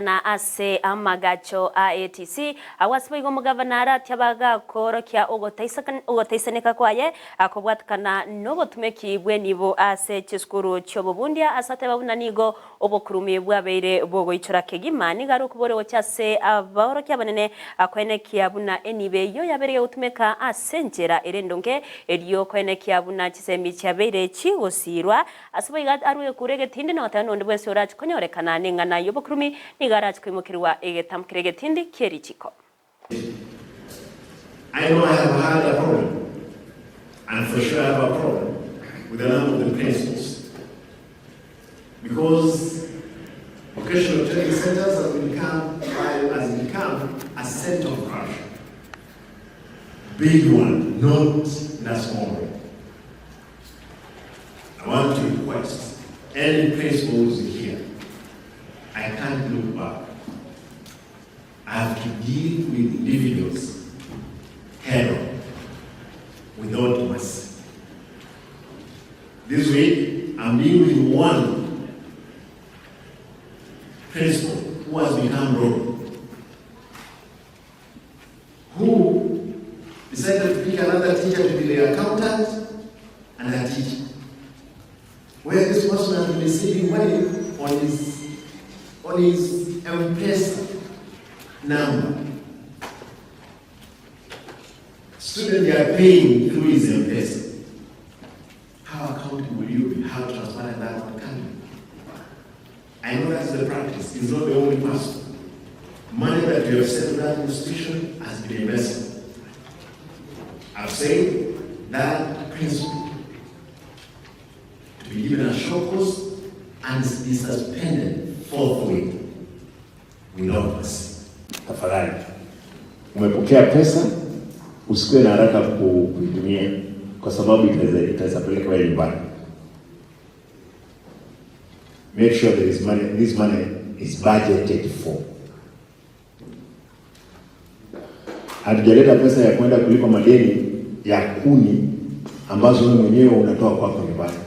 na ase amagacho ATC awasipa igo mugavanara tyabaga koro kya ogotaisaneka kwaye akobwatkana nobotumeki bwenibo ase chiskuru chobobundia asate babunanigo obokurumi bwabeire bogoichora kegimani garu kubore chase abahoro kyabanene akwene kyabuna enibe yo yabereye utumeka asenjera erendonge eriyo kwene kyabuna chisembi chabeire chigosirwa asipa iga aruye kurege tindi na watano ndibwensi orachi konyorekana ningana yobokurumi garage kwimukirwa egetamkire getindi kierichiko. I know I have had a problem, and for sure I have a problem with a number of the principals, because vocational training centers has become a center of corruption. Big one, not in a small way. I want to request any principals here, I can't look back. I have to deal with individuals head on, without mercy. This week, I'm dealing with one principal who has become rogue, who decided to pick another teacher to be the accountant and a teacher, where this person has been receiving money on his M-Pesa number. Students are paying through his M-Pesa. How accountable will you be? How transparent that one can be? I know that's the practice. He's not the only person. Money that you have set in that institution has been invested. I've said that principle to be given a short course and be suspended forthwith without mercy. Tafadhali, umepokea pesa, usikue na haraka kuitumia kwa sababu itaweza peleka wewe nyumbani. Make sure there is money, this money is budgeted for. Hatujaleta pesa ya kwenda kulipa madeni ya kuni ambazo wewe mwenyewe unatoa kwako nyumbani.